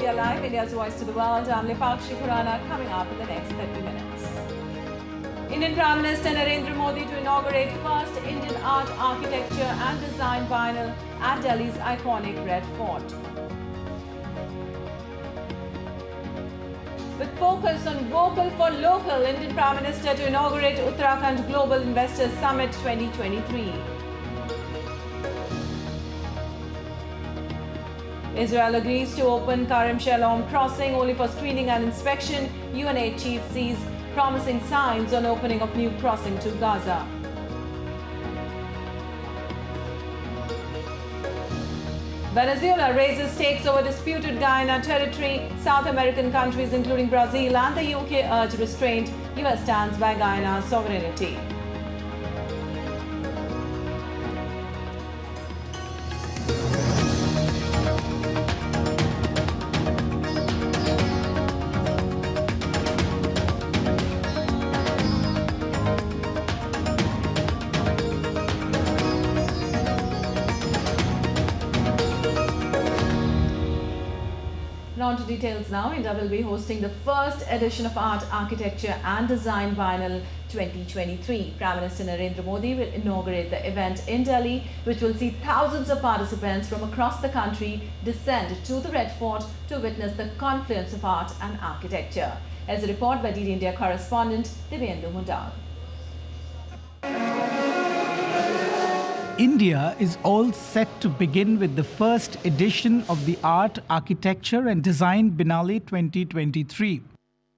India Live, India's voice to the world. I'm Lipakshi Khurana, coming up in the next 30 minutes. Indian Prime Minister Narendra Modi to inaugurate first Indian art, architecture and design biennial at Delhi's iconic Red Fort. With focus on vocal for local, Indian Prime Minister to inaugurate Uttarakhand Global Investors Summit 2023. Israel agrees to open Karem Shalom crossing only for screening and inspection. UNA chief sees promising signs on opening of new crossing to Gaza. Venezuela raises stakes over disputed Guyana territory. South American countries including Brazil and the UK urge restraint. US stands by Guyana's sovereignty. On to details now. India will be hosting the first edition of Art, Architecture and Design Biennial 2023. Prime Minister Narendra Modi will inaugurate the event in Delhi, which will see thousands of participants from across the country descend to the Red Fort to witness the confluence of art and architecture. As a report by DD India correspondent Divyendu Mundal. India is all set to begin with the first edition of the Art, Architecture and Design Biennale 2023.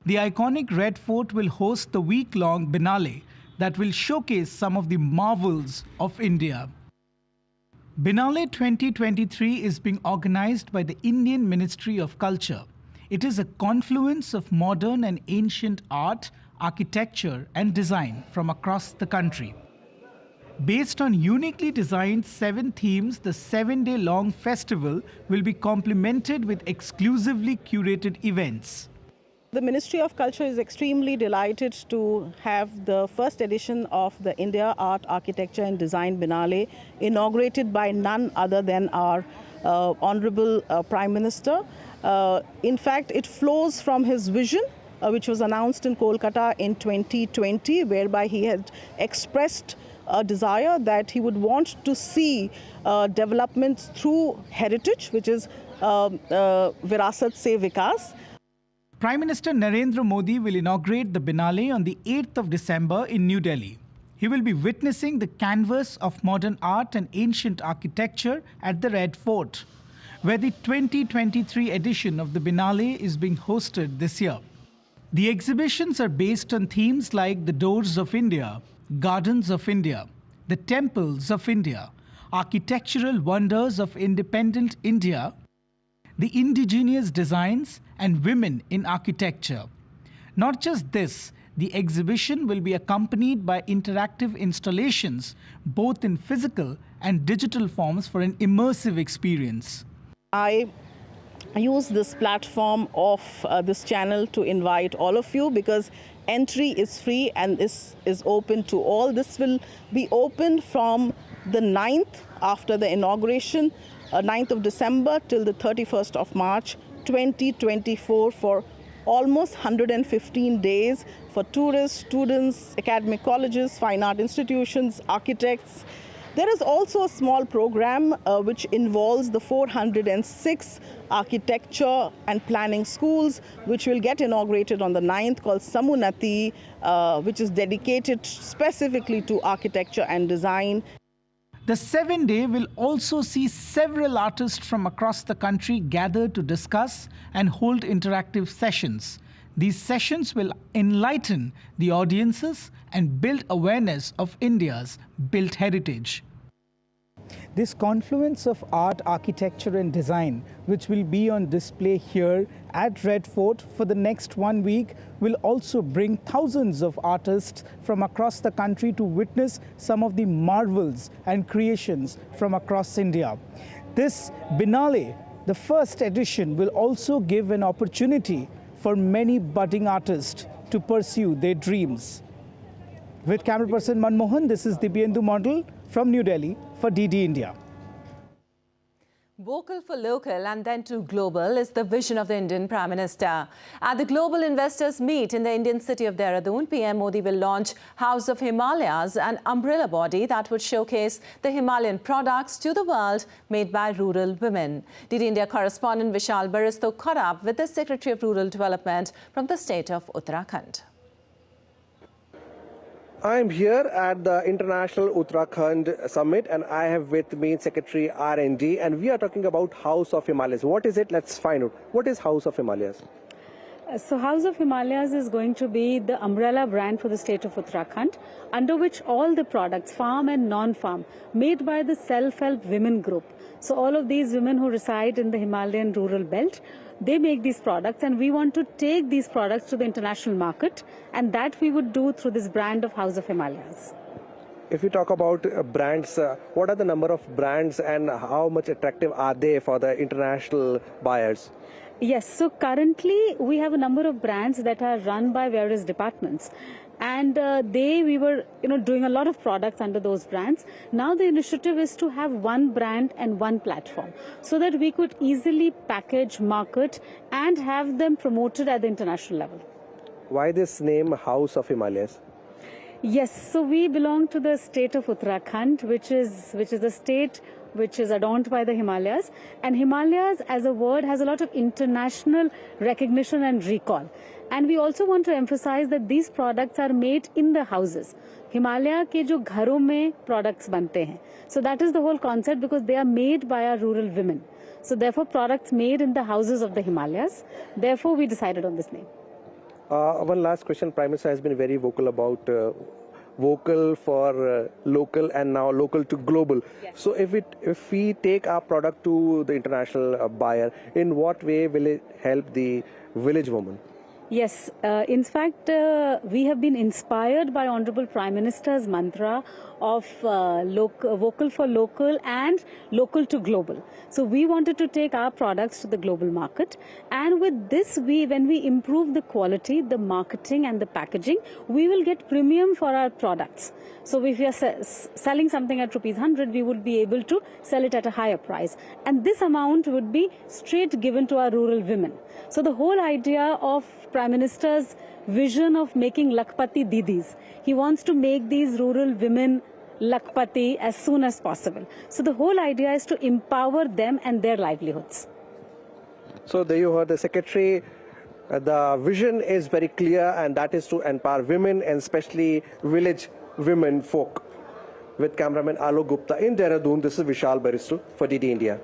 The iconic Red Fort will host the week-long Biennale that will showcase some of the marvels of India. Biennale 2023 is being organized by the Indian Ministry of Culture. It is a confluence of modern and ancient art, architecture and design from across the country. Based on uniquely designed 7 themes, the 7-day-long festival will be complemented with exclusively curated events. The Ministry of Culture is extremely delighted to have the first edition of the India Art, Architecture and Design Biennale inaugurated by none other than our Honorable Prime Minister. In fact, it flows from his vision, which was announced in Kolkata in 2020, whereby he had expressed a desire that he would want to see developments through heritage, which is Virasat Se Vikas. Prime Minister Narendra Modi will inaugurate the Biennale on the 8th of December in New Delhi. He will be witnessing the canvas of modern art and ancient architecture at the Red Fort, where the 2023 edition of the Biennale is being hosted this year. The exhibitions are based on themes like the Doors of India, Gardens of India, the Temples of India, Architectural Wonders of Independent India, the Indigenous Designs and Women in Architecture. Not just this, the exhibition will be accompanied by interactive installations, both in physical and digital forms for an immersive experience. I use this platform of this channel to invite all of you because entry is free and this is open to all. This will be open from the 9th after the inauguration, 9th of December till the 31st of March 2024 for almost 115 days for tourists, students, academic colleges, fine art institutions, architects. There is also a small program which involves the 406 architecture and planning schools, which will get inaugurated on the 9th, called Samunati, which is dedicated specifically to architecture and design. The 7-day will also see several artists from across the country gather to discuss and hold interactive sessions. These sessions will enlighten the audiences and build awareness of India's built heritage. This confluence of art, architecture and design, which will be on display here at Red Fort for the next 1 week, will also bring thousands of artists from across the country to witness some of the marvels and creations from across India. This Biennale, the first edition, will also give an opportunity for many budding artists to pursue their dreams. With camera person Manmohan, this is Divyendu Mondal from New Delhi for DD India. Vocal for local and then to global is the vision of the Indian Prime Minister. At the Global Investors Meet in the Indian city of Dehradun, PM Modi will launch House of Himalayas, an umbrella body that would showcase the Himalayan products to the world made by rural women. DD India correspondent Vishal Baristo caught up with the Secretary of Rural Development from the state of Uttarakhand. I'm here at the International Uttarakhand Summit and I have with me Secretary R&D and we are talking about House of Himalayas. What is it? Let's find out. What is House of Himalayas? So House of Himalayas is going to be the umbrella brand for the state of Uttarakhand, under which all the products, farm and non-farm, made by the self-help women group. So all of these women who reside in the Himalayan rural belt, they make these products and we want to take these products to the international market, and that we would do through this brand of House of Himalayas. If we talk about brands, what are the number of brands and how much attractive are they for the international buyers? Yes, so currently we have a number of brands that are run by various departments. And we were doing a lot of products under those brands. Now the initiative is to have one brand and one platform so that we could easily package, market and have them promoted at the international level. Why this name House of Himalayas? Yes, so we belong to the state of Uttarakhand, which is the state which is adorned by the Himalayas. And Himalayas as a word has a lot of international recognition and recall. And we also want to emphasize that these products are made in the houses. Himalaya ke jo gharon mein products bante hain. So that is the whole concept, because they are made by our rural women. So therefore products made in the houses of the Himalayas. Therefore we decided on this name. One last question. Prime Minister has been very vocal about vocal for local and now local to global. Yes. So if we take our product to the international buyer, in what way will it help the village woman? Yes, in fact, we have been inspired by Honorable Prime Minister's mantra of vocal for local and local to global. So we wanted to take our products to the global market, and with this, when we improve the quality, the marketing and the packaging, we will get premium for our products. So if we are selling something at ₹100, we would be able to sell it at a higher price. And this amount would be straight given to our rural women. So the whole idea of Prime Minister's vision of making Lakpati Didis, he wants to make these rural women Lakpati as soon as possible. So the whole idea is to empower them and their livelihoods. So there you heard the Secretary. The vision is very clear, and that is to empower women and especially village women folk. With cameraman Alok Gupta in Dehradun, this is Vishal Baristo for DD India.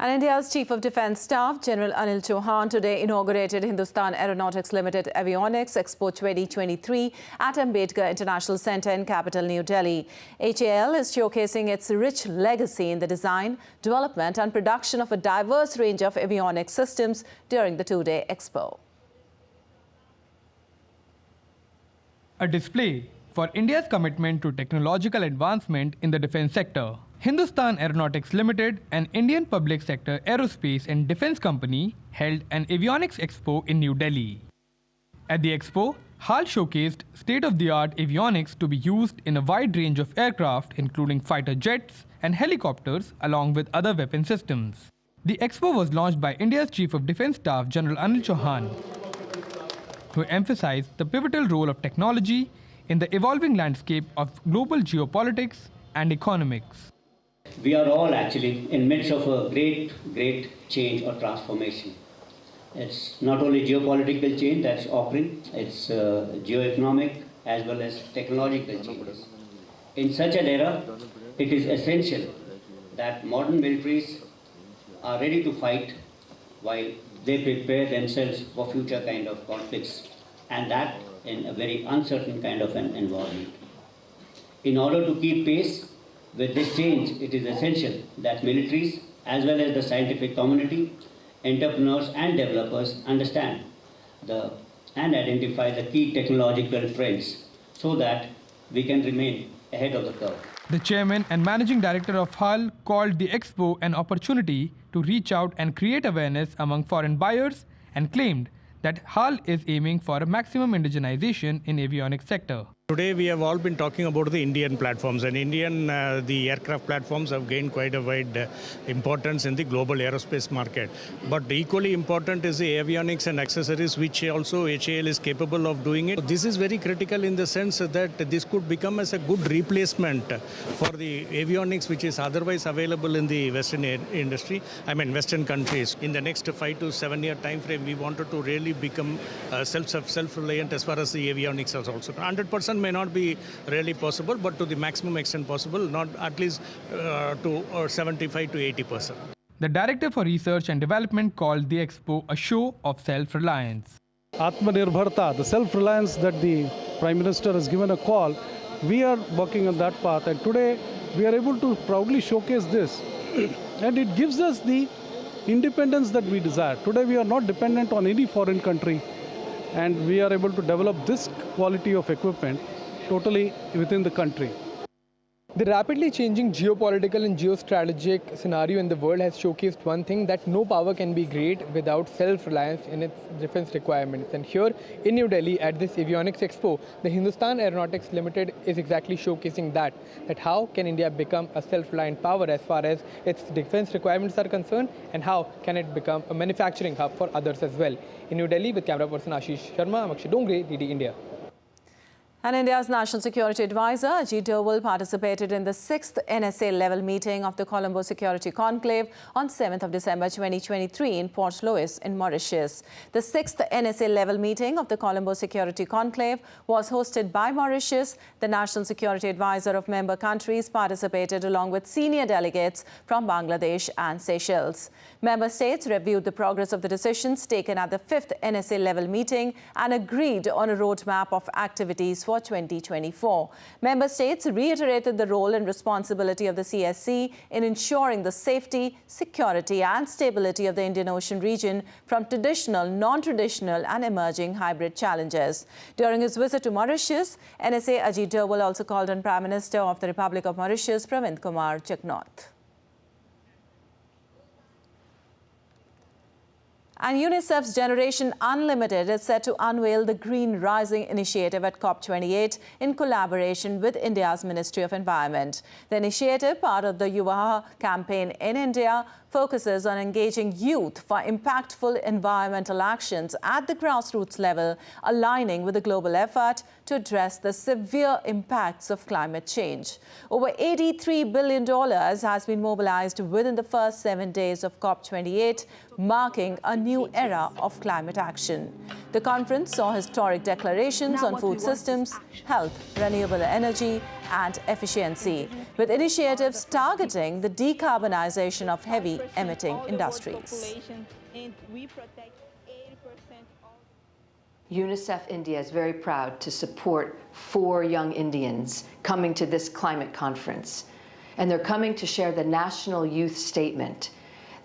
And India's Chief of Defence Staff, General Anil Chauhan, today inaugurated Hindustan Aeronautics Limited Avionics Expo 2023 at Ambedkar International Centre in capital New Delhi. HAL is showcasing its rich legacy in the design, development and production of a diverse range of avionics systems during the two-day expo. A display for India's commitment to technological advancement in the defence sector. Hindustan Aeronautics Limited, an Indian public sector aerospace and defence company, held an avionics expo in New Delhi. At the expo, HAL showcased state-of-the-art avionics to be used in a wide range of aircraft, including fighter jets and helicopters, along with other weapon systems. The expo was launched by India's Chief of Defence Staff, General Anil Chauhan, who emphasized the pivotal role of technology in the evolving landscape of global geopolitics and economics. We are all actually in midst of a great change or transformation. It's not only geopolitical change that's occurring, it's geoeconomic as well as technological changes. In such an era, it is essential that modern militaries are ready to fight while they prepare themselves for future kind of conflicts, and that in a very uncertain kind of an environment. In order to keep pace with this change, it is essential that militaries as well as the scientific community, entrepreneurs and developers understand and identify the key technological trends so that we can remain ahead of the curve. The chairman and managing director of HAL called the expo an opportunity to reach out and create awareness among foreign buyers and claimed that HAL is aiming for a maximum indigenization in avionics sector. Today we have all been talking about the Indian platforms, and the aircraft platforms have gained quite a wide importance in the global aerospace market. But equally important is the avionics and accessories, which also HAL is capable of doing it. This is very critical in the sense that this could become as a good replacement for the avionics which is otherwise available in the Western Western countries. In the next 5 to 7 year time frame, we wanted to really become self-reliant as far as the avionics is also. 100% may not be really possible, but to the maximum extent possible, not at least to 75 to 80%. The Director for Research and Development called the expo a show of self-reliance. Atmanirbharta, the self-reliance that the Prime Minister has given a call, we are working on that path, and today we are able to proudly showcase this. And it gives us the independence that we desire. Today we are not dependent on any foreign country, and we are able to develop this quality of equipment totally within the country. The rapidly changing geopolitical and geostrategic scenario in the world has showcased one thing, that no power can be great without self-reliance in its defense requirements. And here in New Delhi at this Avionics Expo, the Hindustan Aeronautics Limited is exactly showcasing that how can India become a self-reliant power as far as its defense requirements are concerned, and how can it become a manufacturing hub for others as well. In New Delhi with camera person Ashish Sharma, I'm Akshay Dongre, DD India. And India's National Security Advisor, Ajit Doval, participated in the 6th NSA level meeting of the Colombo Security Conclave on 7th of December 2023 in Port Louis in Mauritius. The 6th NSA level meeting of the Colombo Security Conclave was hosted by Mauritius. The National Security Advisor of member countries participated along with senior delegates from Bangladesh and Seychelles. Member states reviewed the progress of the decisions taken at the 5th NSA level meeting and agreed on a roadmap of activities for 2024. Member states reiterated the role and responsibility of the CSC in ensuring the safety, security and stability of the Indian Ocean region from traditional, non-traditional and emerging hybrid challenges. During his visit to Mauritius, NSA Ajit Doval also called on Prime Minister of the Republic of Mauritius, Pravind Kumar Jugnauth. And UNICEF's Generation Unlimited is set to unveil the Green Rising initiative at COP28 in collaboration with India's Ministry of Environment. The initiative, part of the Yuva campaign in India, focuses on engaging youth for impactful environmental actions at the grassroots level, aligning with the global effort to address the severe impacts of climate change. Over $83 billion has been mobilized within the first 7 days of COP28, marking a new era of climate action. The conference saw historic declarations on food systems, health, renewable energy and efficiency, with initiatives targeting the decarbonization of heavy emitting industries. UNICEF India is very proud to support 4 young Indians coming to this climate conference. And they're coming to share the National Youth Statement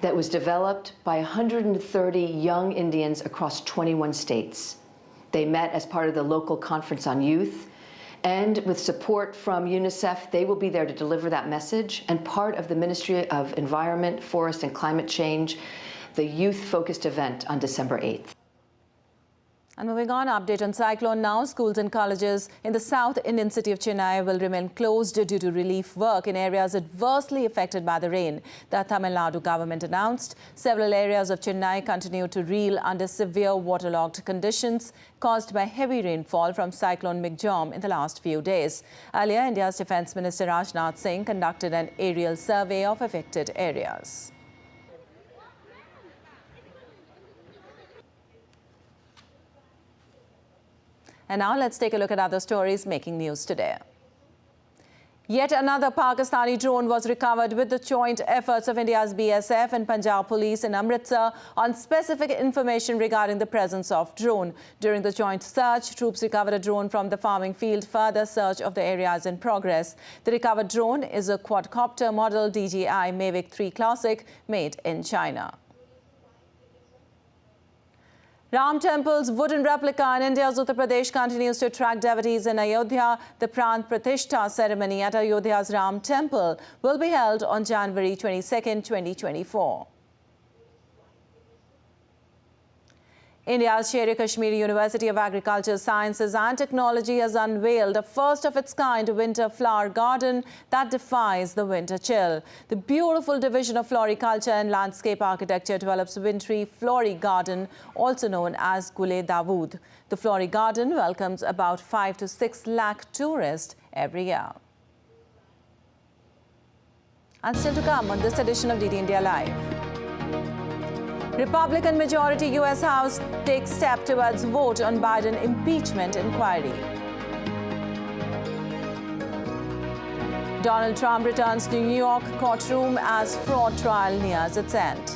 that was developed by 130 young Indians across 21 states. They met as part of the local conference on youth, and with support from UNICEF, they will be there to deliver that message, and part of the Ministry of Environment, Forest and Climate Change, the youth-focused event on December 8th. And moving on, update on cyclone now. Schools and colleges in the South Indian city of Chennai will remain closed due to relief work in areas adversely affected by the rain. The Tamil Nadu government announced several areas of Chennai continue to reel under severe waterlogged conditions caused by heavy rainfall from cyclone Migjom in the last few days. Earlier, India's Defence Minister Rajnath Singh conducted an aerial survey of affected areas. And now let's take a look at other stories making news today. Yet another Pakistani drone was recovered with the joint efforts of India's BSF and Punjab Police in Amritsar on specific information regarding the presence of drone. During the joint search, troops recovered a drone from the farming field. Further search of the area is in progress. The recovered drone is a quadcopter model DJI Mavic 3 Classic made in China. Ram Temple's wooden replica in India's Uttar Pradesh continues to attract devotees in Ayodhya. The Pran Pratishtha ceremony at Ayodhya's Ram Temple will be held on January 22, 2024. India's Sher-e-Kashmiri University of Agriculture, Sciences and Technology has unveiled a first-of-its-kind winter flower garden that defies the winter chill. The beautiful division of floriculture and landscape architecture develops wintry flory garden, also known as Gule Dawood. The flory garden welcomes about 5 to 6 lakh tourists every year. And still to come on this edition of DD India Live. Republican majority U.S. House takes step towards vote on Biden impeachment inquiry. Donald Trump returns to New York courtroom as fraud trial nears its end.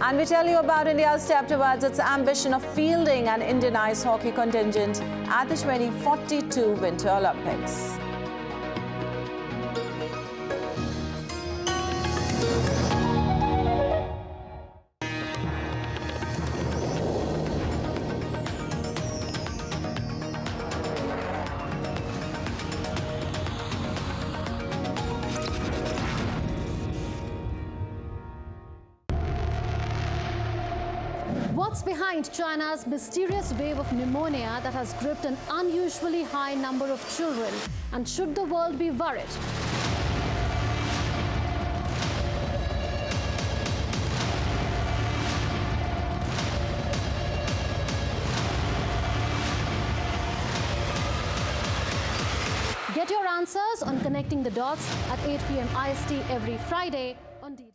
And we tell you about India's step towards its ambition of fielding an Indian ice hockey contingent at the 2042 Winter Olympics. What's behind China's mysterious wave of pneumonia that has gripped an unusually high number of children? And should the world be worried? Get your answers on Connecting the Dots at 8 p.m. IST every Friday on DD.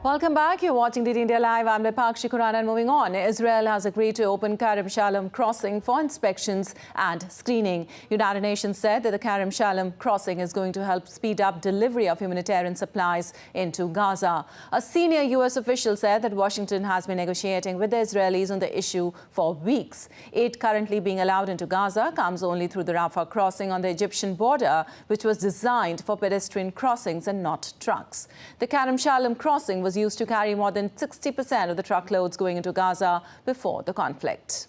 Welcome back. You're watching DD India Live. I'm Vipakshi Khurana, and moving on. Israel has agreed to open Kerem Shalom crossing for inspections and screening. United Nations said that the Kerem Shalom crossing is going to help speed up delivery of humanitarian supplies into Gaza. A senior U.S. official said that Washington has been negotiating with the Israelis on the issue for weeks. Aid currently being allowed into Gaza comes only through the Rafah crossing on the Egyptian border, which was designed for pedestrian crossings and not trucks. The Kerem Shalom crossing was used to carry more than 60% of the truckloads going into Gaza before the conflict.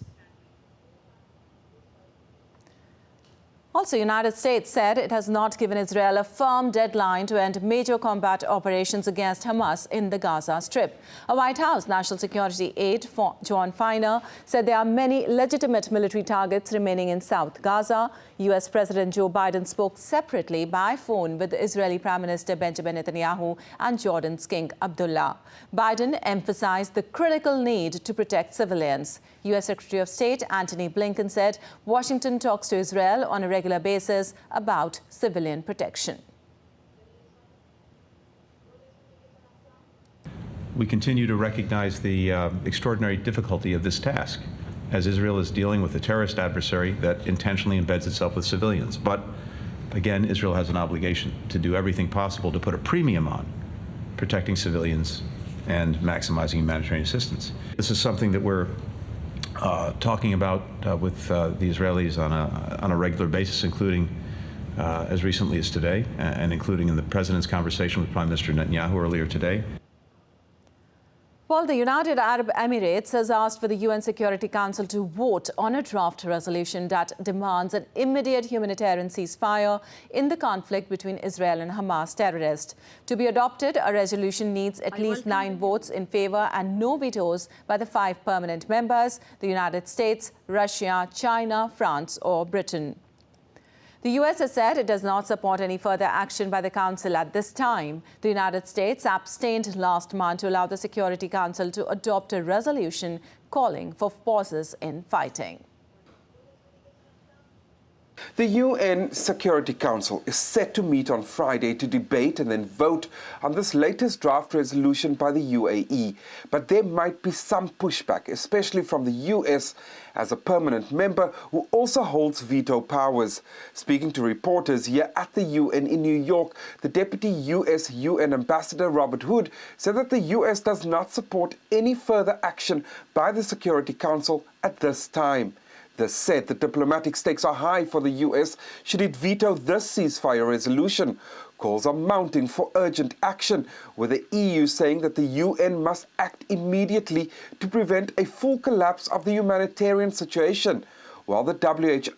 Also, the United States said it has not given Israel a firm deadline to end major combat operations against Hamas in the Gaza Strip. A White House National Security aide, John Feiner, said there are many legitimate military targets remaining in South Gaza. U.S. President Joe Biden spoke separately by phone with Israeli Prime Minister Benjamin Netanyahu and Jordan's King Abdullah. Biden emphasized the critical need to protect civilians. U.S. Secretary of State Antony Blinken said Washington talks to Israel on a regular basis about civilian protection. We continue to recognize the extraordinary difficulty of this task, as Israel is dealing with a terrorist adversary that intentionally embeds itself with civilians. But again, Israel has an obligation to do everything possible to put a premium on protecting civilians and maximizing humanitarian assistance. This is something that we're talking about with the Israelis on a regular basis, including as recently as today, and including in the President's conversation with Prime Minister Netanyahu earlier today. Well, the United Arab Emirates has asked for the UN Security Council to vote on a draft resolution that demands an immediate humanitarian ceasefire in the conflict between Israel and Hamas terrorists. To be adopted, a resolution needs at least 9 votes in favor and no vetoes by the 5 permanent members, the United States, Russia, China, France or Britain. The U.S. has said it does not support any further action by the Council at this time. The United States abstained last month to allow the Security Council to adopt a resolution calling for pauses in fighting. The UN Security Council is set to meet on Friday to debate and then vote on this latest draft resolution by the UAE. But there might be some pushback, especially from the US as a permanent member who also holds veto powers. Speaking to reporters here at the UN in New York, the Deputy US UN Ambassador Robert Hood said that the US does not support any further action by the Security Council at this time. This said the diplomatic stakes are high for the US should it veto this ceasefire resolution. Calls are mounting for urgent action, with the EU saying that the UN must act immediately to prevent a full collapse of the humanitarian situation. while the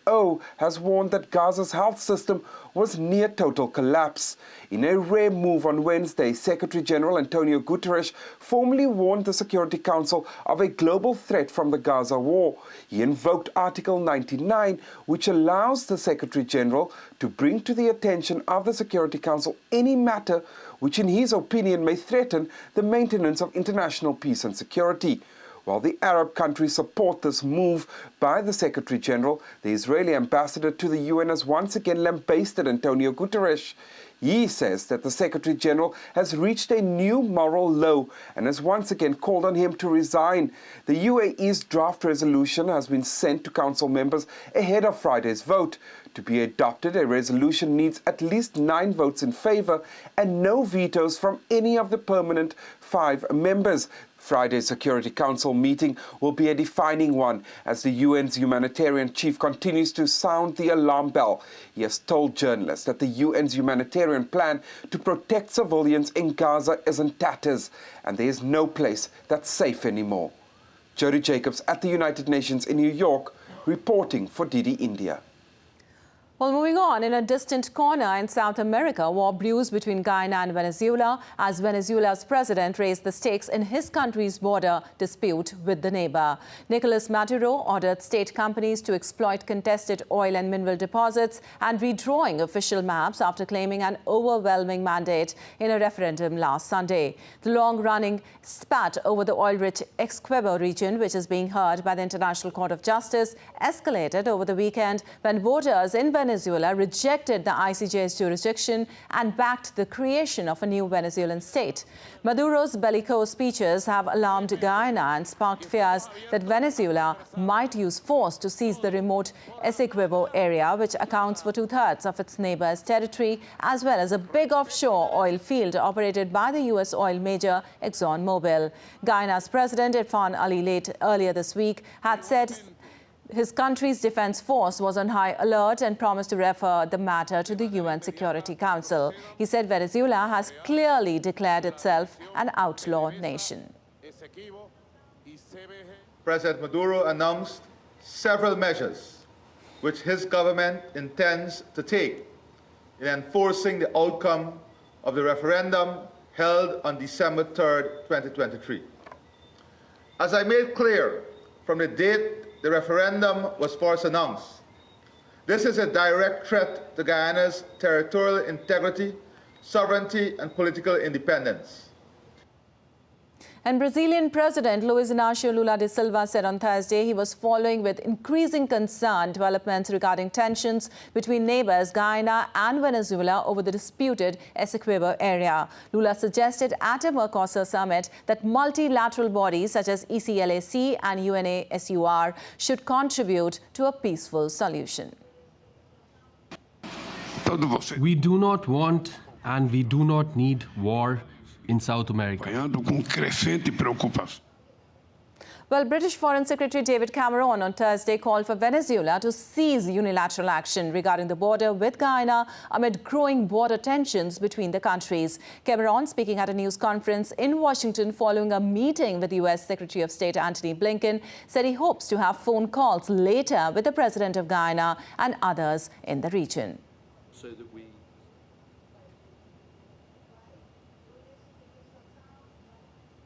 WHO has warned that Gaza's health system was near total collapse. In a rare move on Wednesday, Secretary General Antonio Guterres formally warned the Security Council of a global threat from the Gaza war. He invoked Article 99, which allows the Secretary General to bring to the attention of the Security Council any matter which in his opinion may threaten the maintenance of international peace and security. While the Arab countries support this move by the Secretary General, the Israeli ambassador to the UN has once again lambasted Antonio Guterres. He says that the Secretary General has reached a new moral low and has once again called on him to resign. The UAE's draft resolution has been sent to Council members ahead of Friday's vote. To be adopted, a resolution needs at least 9 votes in favor and no vetoes from any of the permanent 5 members. Friday's Security Council meeting will be a defining one as the UN's humanitarian chief continues to sound the alarm bell. He has told journalists that the UN's humanitarian plan to protect civilians in Gaza is in tatters and there is no place that's safe anymore. Jody Jacobs at the United Nations in New York, reporting for DD India. Well, moving on, in a distant corner in South America, war brews between Guyana and Venezuela as Venezuela's president raised the stakes in his country's border dispute with the neighbor. Nicolas Maduro ordered state companies to exploit contested oil and mineral deposits and redrawing official maps after claiming an overwhelming mandate in a referendum last Sunday. The long-running spat over the oil-rich Essequibo region, which is being heard by the International Court of Justice, escalated over the weekend when voters in Venezuela rejected the ICJ's jurisdiction and backed the creation of a new Venezuelan state. Maduro's bellicose speeches have alarmed Guyana and sparked fears that Venezuela might use force to seize the remote Essequibo area, which accounts for 2/3 of its neighbor's territory, as well as a big offshore oil field operated by the U.S. oil major ExxonMobil. Guyana's president Irfan Ali late earlier this week had said his country's defense force was on high alert and promised to refer the matter to the UN Security Council. He said Venezuela has clearly declared itself an outlaw nation. President Maduro announced several measures which his government intends to take in enforcing the outcome of the referendum held on December 3rd, 2023. As I made clear from the date the referendum was first announced, this is a direct threat to Guyana's territorial integrity, sovereignty, and political independence. And Brazilian President Luiz Inácio Lula da Silva said on Thursday he was following with increasing concern developments regarding tensions between neighbors Guyana and Venezuela over the disputed Essequibo area. Lula suggested at a Mercosur summit that multilateral bodies such as ECLAC and UNASUR should contribute to a peaceful solution. We do not want and we do not need war in South America. Well, British Foreign Secretary David Cameron on Thursday called for Venezuela to cease unilateral action regarding the border with Guyana amid growing border tensions between the countries. Cameron, speaking at a news conference in Washington following a meeting with U.S. Secretary of State Antony Blinken, said he hopes to have phone calls later with the president of Guyana and others in the region. So that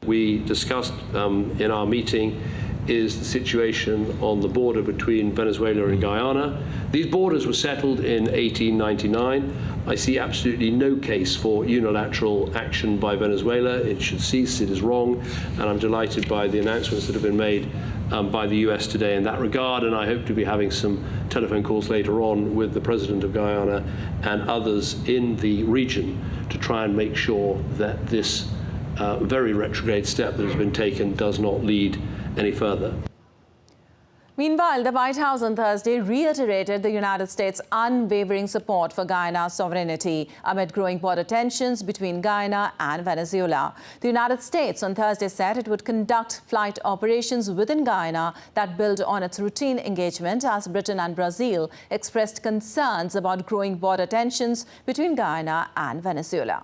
we discussed in our meeting is the situation on the border between Venezuela and Guyana. These borders were settled in 1899. I see absolutely no case for unilateral action by Venezuela. It should cease. It is wrong. And I'm delighted by the announcements that have been made by the US today in that regard. And I hope to be having some telephone calls later on with the President of Guyana and others in the region to try and make sure that this very retrograde step that has been taken does not lead any further. Meanwhile, the White House on Thursday reiterated the United States' unwavering support for Guyana's sovereignty amid growing border tensions between Guyana and Venezuela. The United States on Thursday said it would conduct flight operations within Guyana that build on its routine engagement as Britain and Brazil expressed concerns about growing border tensions between Guyana and Venezuela.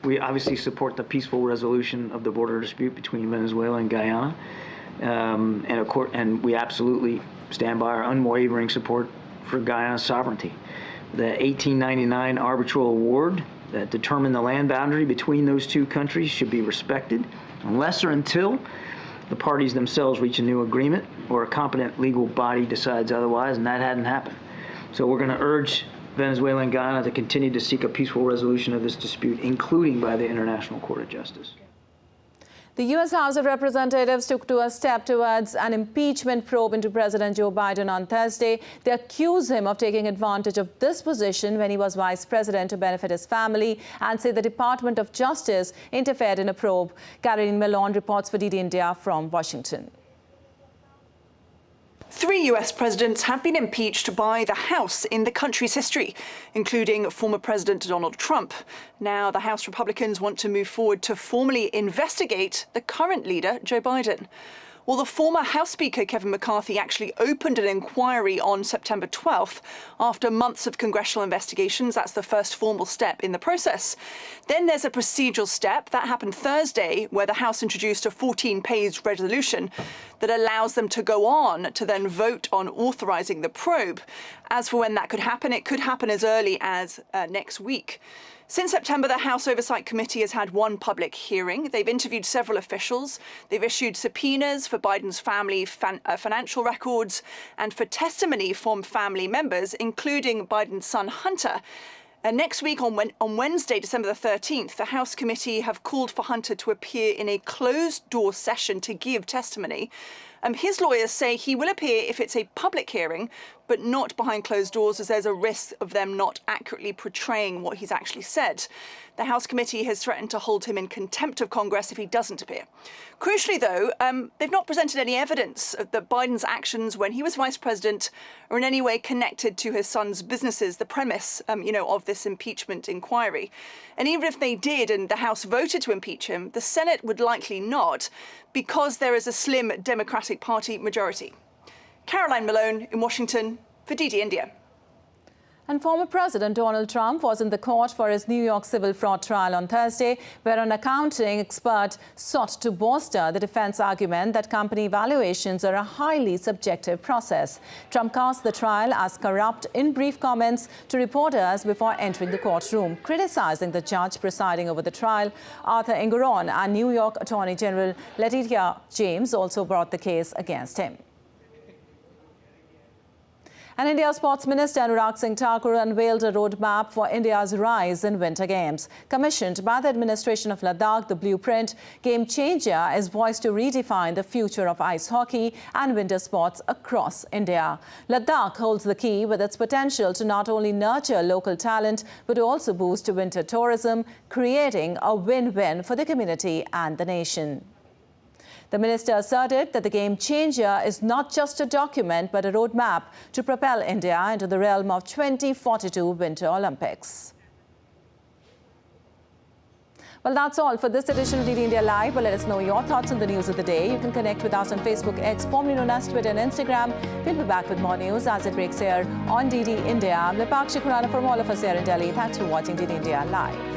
We obviously support the peaceful resolution of the border dispute between Venezuela and Guyana, and we absolutely stand by our unwavering support for Guyana's sovereignty. The 1899 arbitral award that determined the land boundary between those two countries should be respected unless or until the parties themselves reach a new agreement or a competent legal body decides otherwise, and that hadn't happened. So we're going to urge Venezuela and Guyana to continue to seek a peaceful resolution of this dispute, including by the International Court of Justice. The U.S. House of Representatives took a step towards an impeachment probe into President Joe Biden on Thursday. They accuse him of taking advantage of this position when he was vice president to benefit his family and say the Department of Justice interfered in a probe. Caroline Malone reports for DD India from Washington. 3 US presidents have been impeached by the House in the country's history, including former President Donald Trump. Now the House Republicans want to move forward to formally investigate the current leader, Joe Biden. Well, the former House Speaker, Kevin McCarthy, actually opened an inquiry on September 12th after months of congressional investigations. That's the first formal step in the process. Then there's a procedural step. That happened Thursday, where the House introduced a 14-page resolution that allows them to go on to then vote on authorizing the probe. As for when that could happen, it could happen as early as next week. Since September, the House Oversight Committee has had one public hearing. They've interviewed several officials. They've issued subpoenas for Biden's family financial records and for testimony from family members, including Biden's son, Hunter. Next week, on Wednesday, December the 13th, the House committee have called for Hunter to appear in a closed-door session to give testimony. His lawyers say he will appear if it's a public hearing, but not behind closed doors, as there's a risk of them not accurately portraying what he's actually said. The House committee has threatened to hold him in contempt of Congress if he doesn't appear. Crucially, though, they've not presented any evidence that Biden's actions when he was vice president are in any way connected to his son's businesses, the premise, of this impeachment inquiry. And even if they did and the House voted to impeach him, the Senate would likely not, because there is a slim Democratic Party majority. Caroline Malone in Washington for DD India. And former President Donald Trump was in the court for his New York civil fraud trial on Thursday, where an accounting expert sought to bolster the defense argument that company valuations are a highly subjective process. Trump cast the trial as corrupt in brief comments to reporters before entering the courtroom, criticizing the judge presiding over the trial. Arthur Engoron and New York Attorney General Letitia James also brought the case against him. And India's Sports Minister Anurag Singh Thakur unveiled a roadmap for India's rise in Winter Games. Commissioned by the administration of Ladakh, the blueprint, Game Changer, is poised to redefine the future of ice hockey and winter sports across India. Ladakh holds the key with its potential to not only nurture local talent, but also boost winter tourism, creating a win-win for the community and the nation. The minister asserted that the Game Changer is not just a document, but a roadmap to propel India into the realm of 2042 Winter Olympics. Well, that's all for this edition of DD India Live. But let us know your thoughts on the news of the day. You can connect with us on Facebook, X, formerly known as Twitter and Instagram. We'll be back with more news as it breaks here on DD India. I'm Lipakshi Khurana from all of us here in Delhi. Thanks for watching DD India Live.